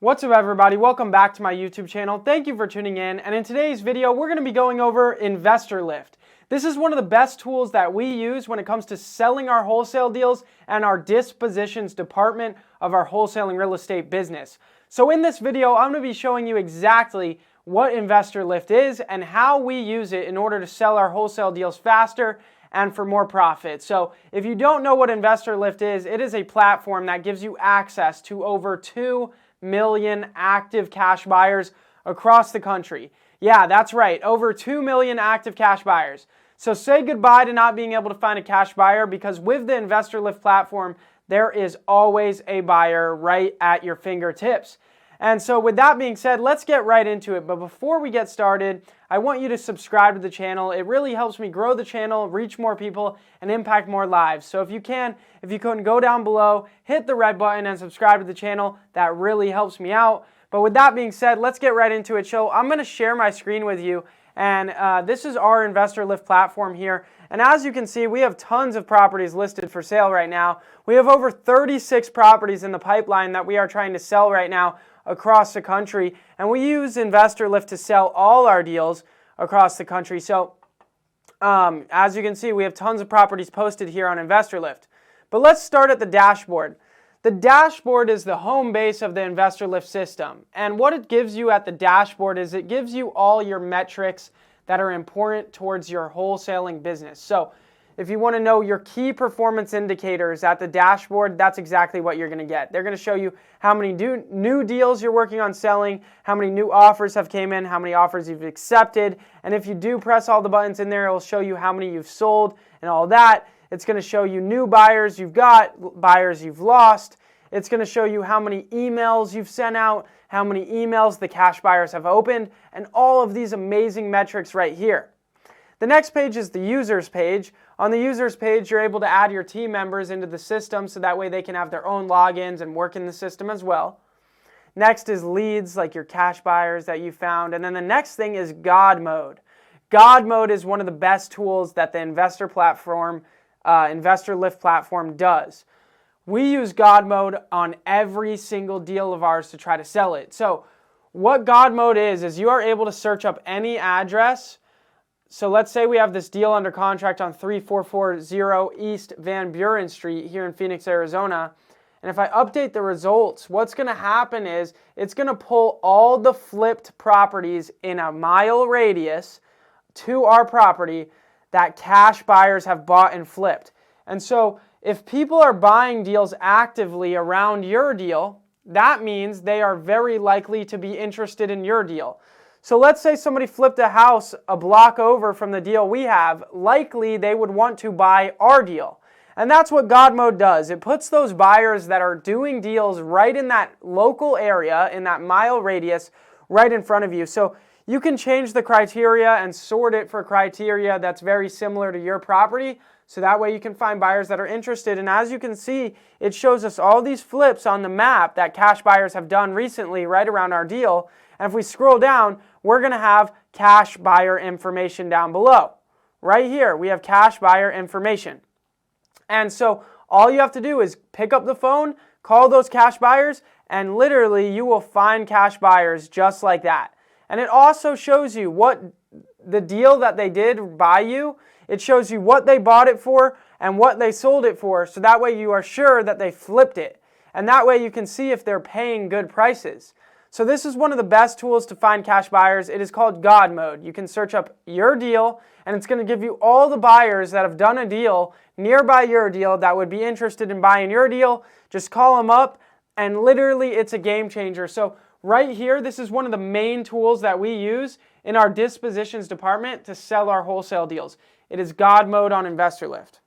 What's up everybody, welcome back to my YouTube channel. Thank you for tuning in, and in today's video we're going to be going over InvestorLift. This is one of the best tools that we use when it comes to selling our wholesale deals and our dispositions department of our wholesaling real estate business. So in this video I'm going to be showing you exactly what InvestorLift is and how we use it in order to sell our wholesale deals faster and for more profit. So if you don't know what InvestorLift is, it is a platform that gives you access to over 2 million active cash buyers across the country. Yeah, that's right, over 2 million active cash buyers. So say goodbye to not being able to find a cash buyer, because with the InvestorLift platform, there is always a buyer right at your fingertips. And so with that being said, let's get right into it. But before we get started, I want you to subscribe to the channel. It really helps me grow the channel, reach more people, and impact more lives. So if you can go down below, hit the red button and subscribe to the channel. That really helps me out. But with that being said, let's get right into it. So I'm going to share my screen with you. And this is our InvestorLift platform here. And as you can see, we have tons of properties listed for sale right now. We have over 36 properties in the pipeline that we are trying to sell right now across the country. And we use InvestorLift to sell all our deals across the country. So as you can see, we have tons of properties posted here on InvestorLift. But let's start at the dashboard. The dashboard is the home base of the InvestorLift system. And what it gives you at the dashboard is it gives you all your metrics that are important towards your wholesaling business. So if you want to know your key performance indicators at the dashboard, that's exactly what you're going to get. They're going to show you how many new deals you're working on selling, how many new offers have came in, how many offers you've accepted. And if you do press all the buttons in there, it will show you how many you've sold and all that. It's going to show you new buyers you've got, buyers you've lost. It's going to show you how many emails you've sent out, how many emails the cash buyers have opened, and all of these amazing metrics right here. The next page is the users page. On the users page, you're able to add your team members into the system so that way they can have their own logins and work in the system as well. Next is leads, like your cash buyers that you found. And then the next thing is God mode. God mode is one of the best tools that the InvestorLift platform does. We use God mode on every single deal of ours to try to sell it. So what God mode is you are able to search up any address. So let's say we have this deal under contract on 3440 East Van Buren Street here in Phoenix, Arizona. And if I update the results, what's going to happen is it's going to pull all the flipped properties in a mile radius to our property that cash buyers have bought and flipped. And so if people are buying deals actively around your deal, that means they are very likely to be interested in your deal. So let's say somebody flipped a house a block over from the deal we have, likely they would want to buy our deal. And that's what God mode does. It puts those buyers that are doing deals right in that local area, in that mile radius, right in front of you. So you can change the criteria and sort it for criteria that's very similar to your property. So that way you can find buyers that are interested. And as you can see, it shows us all these flips on the map that cash buyers have done recently right around our deal. And if we scroll down, we're going to have cash buyer information down below. Right here, we have cash buyer information. And so all you have to do is pick up the phone, call those cash buyers, and literally you will find cash buyers just like that. And it also shows you what the deal that they did buy you. It shows you what they bought it for and what they sold it for. So that way you are sure that they flipped it. And that way you can see if they're paying good prices. So this is one of the best tools to find cash buyers. It is called God mode. You can search up your deal and it's going to give you all the buyers that have done a deal nearby your deal that would be interested in buying your deal. Just call them up and literally it's a game changer. So right here, this is one of the main tools that we use in our dispositions department to sell our wholesale deals. It is God mode on InvestorLift.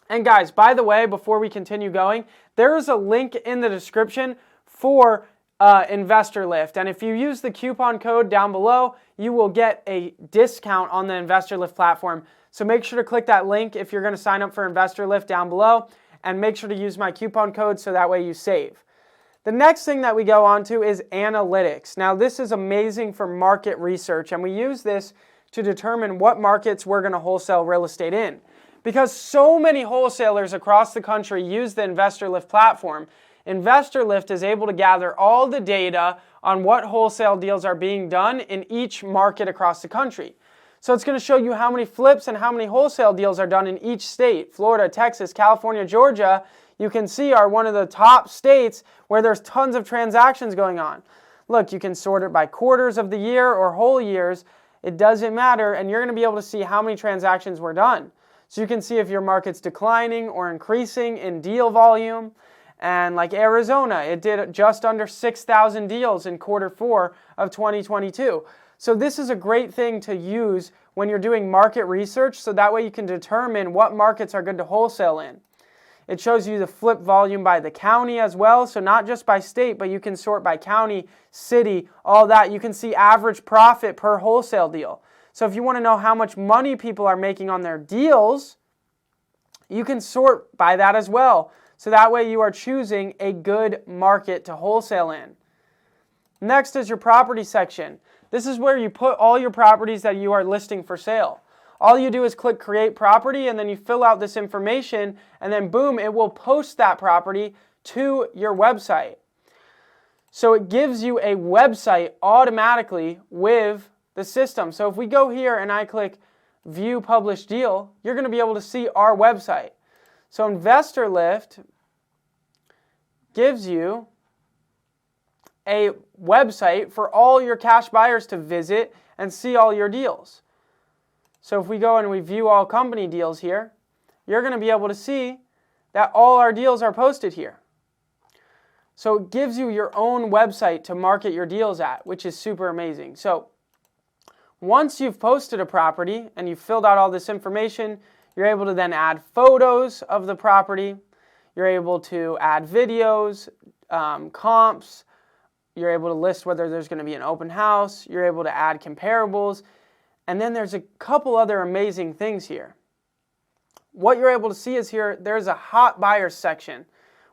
And guys, by the way, before we continue going, there is a link in the description for InvestorLift. And if you use the coupon code down below, you will get a discount on the InvestorLift platform. So make sure to click that link if you're going to sign up for InvestorLift down below. And make sure to use my coupon code so that way you save. The next thing that we go on to is analytics. Now this is amazing for market research, and we use this to determine what markets we're going to wholesale real estate in. Because so many wholesalers across the country use the InvestorLift platform, InvestorLift is able to gather all the data on what wholesale deals are being done in each market across the country. So it's going to show you how many flips and how many wholesale deals are done in each state. Florida, Texas, California, Georgia, you can see are one of the top states where there's tons of transactions going on. Look, you can sort it by quarters of the year or whole years. It doesn't matter, and you're going to be able to see how many transactions were done. So you can see if your market's declining or increasing in deal volume. And like Arizona, it did just under 6,000 deals in Q4 of 2022. So this is a great thing to use when you're doing market research, so that way you can determine what markets are good to wholesale in. It shows you the flip volume by the county as well, so not just by state, but you can sort by county, city, all that. You can see average profit per wholesale deal. So if you want to know how much money people are making on their deals, you can sort by that as well. So that way you are choosing a good market to wholesale in. Next is your property section. This is where you put all your properties that you are listing for sale. All you do is click create property, and then you fill out this information, and then boom, it will post that property to your website. So it gives you a website automatically with the system. So if we go here and I click view published deal, you're going to be able to see our website. So InvestorLift gives you a website for all your cash buyers to visit and see all your deals. So if we go and we view all company deals here, you're going to be able to see that all our deals are posted here. So it gives you your own website to market your deals at, which is super amazing. So once you've posted a property and you've filled out all this information, you're able to then add photos of the property. You're able to add videos, comps. You're able to list whether there's going to be an open house. You're able to add comparables. And then there's a couple other amazing things here. What you're able to see is here, there's a hot buyers section.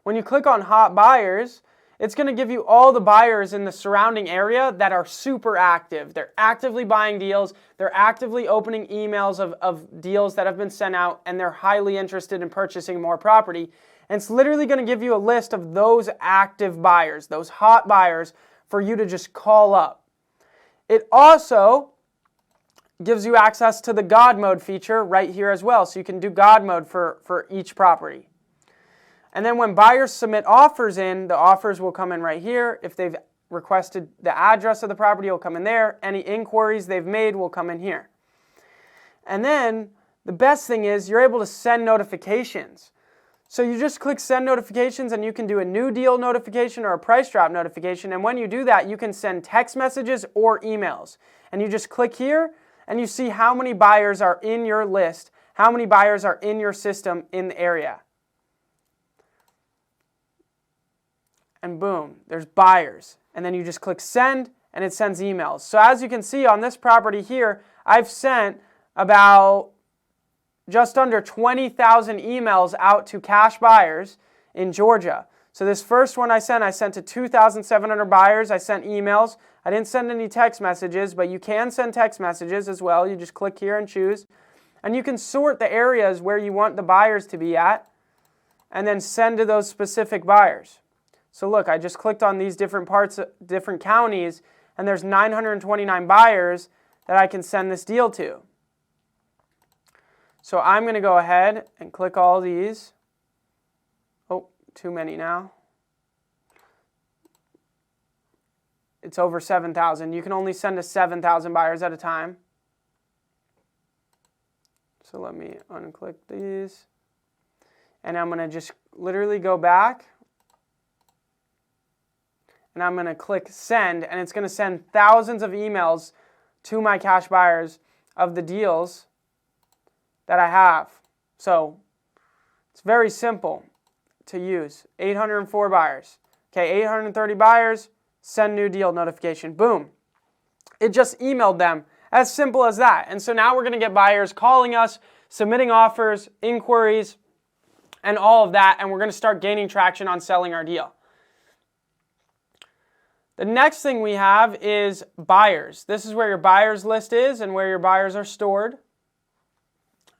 When you click on hot buyers, it's going to give you all the buyers in the surrounding area that are super active. They're actively buying deals. They're actively opening emails of deals that have been sent out, and they're highly interested in purchasing more property. And it's literally going to give you a list of those active buyers, those hot buyers, for you to just call up. It also gives you access to the God mode feature right here as well. So you can do God mode for each property. And then when buyers submit offers in, the offers will come in right here. If they've requested the address of the property, it will come in there. Any inquiries they've made will come in here. And then the best thing is you're able to send notifications. So you just click send notifications, and you can do a new deal notification or a price drop notification. And when you do that, you can send text messages or emails. And you just click here, and you see how many buyers are in your list, how many buyers are in your system in the area. And boom, there's buyers. And then you just click send, and it sends emails. So as you can see on this property here, I've sent about just under 20,000 emails out to cash buyers in Georgia. So this first one I sent to 2,700 buyers. I sent emails. I didn't send any text messages, but you can send text messages as well. You just click here and choose. And you can sort the areas where you want the buyers to be at and then send to those specific buyers. So look, I just clicked on these different parts, different counties, and there's 929 buyers that I can send this deal to. So I'm going to go ahead and click all these. Oh, too many now. It's over 7,000. You can only send to 7,000 buyers at a time. So let me unclick these. And I'm going to just literally go back. And I'm going to click send. And it's going to send thousands of emails to my cash buyers of the deals that I have. So it's very simple to use. 804 buyers. Okay, 830 buyers. Send new deal notification. Boom. It just emailed them. As simple as that. And so now we're going to get buyers calling us, submitting offers, inquiries, and all of that. And we're going to start gaining traction on selling our deal. The next thing we have is buyers. This is where your buyers list is and where your buyers are stored.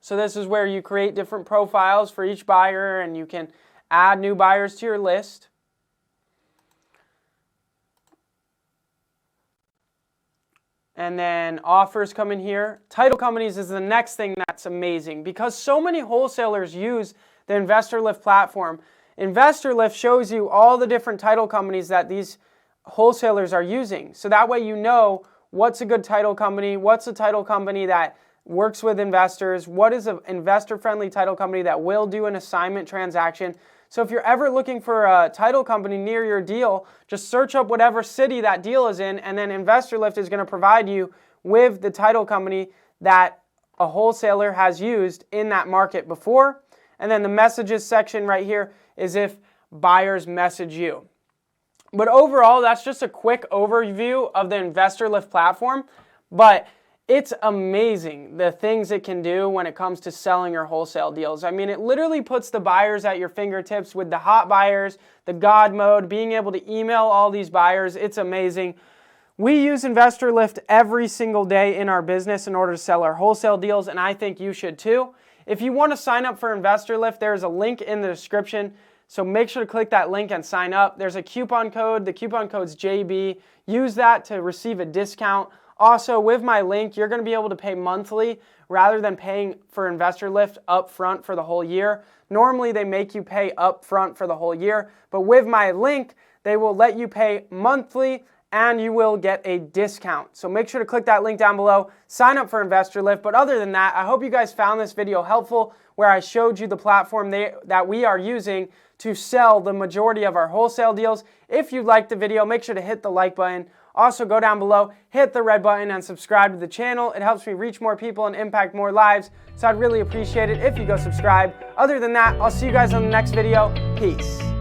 So this is where you create different profiles for each buyer, and you can add new buyers to your list. and then offers come in here. Title companies is the next thing that's amazing because so many wholesalers use the InvestorLift platform. InvestorLift shows you all the different title companies that these wholesalers are using. So that way you know what's a good title company, what's a title company that works with investors, what is an investor-friendly title company that will do an assignment transaction. So if you're ever looking for a title company near your deal, just search up whatever city that deal is in, and then InvestorLift is going to provide you with the title company that a wholesaler has used in that market before. And then the messages section right here is if buyers message you. But overall, that's just a quick overview of the InvestorLift platform. But it's amazing the things it can do when it comes to selling your wholesale deals. I mean, it literally puts the buyers at your fingertips with the hot buyers, the God mode, being able to email all these buyers. It's amazing. We use InvestorLift every single day in our business in order to sell our wholesale deals, and I think you should too. If you want to sign up for InvestorLift, there's a link in the description. So make sure to click that link and sign up. There's a coupon code. The coupon code's JB. Use that to receive a discount. Also, with my link, you're going to be able to pay monthly rather than paying for InvestorLift up front for the whole year. Normally, they make you pay up front for the whole year, but with my link, they will let you pay monthly and you will get a discount. So make sure to click that link down below, sign up for InvestorLift. But other than that, I hope you guys found this video helpful where I showed you the platform that we are using to sell the majority of our wholesale deals. If you liked the video, make sure to hit the like button. Also, go down below, hit the red button, and subscribe to the channel. It helps me reach more people and impact more lives, so I'd really appreciate it if you go subscribe. Other than that, I'll see you guys on the next video. Peace.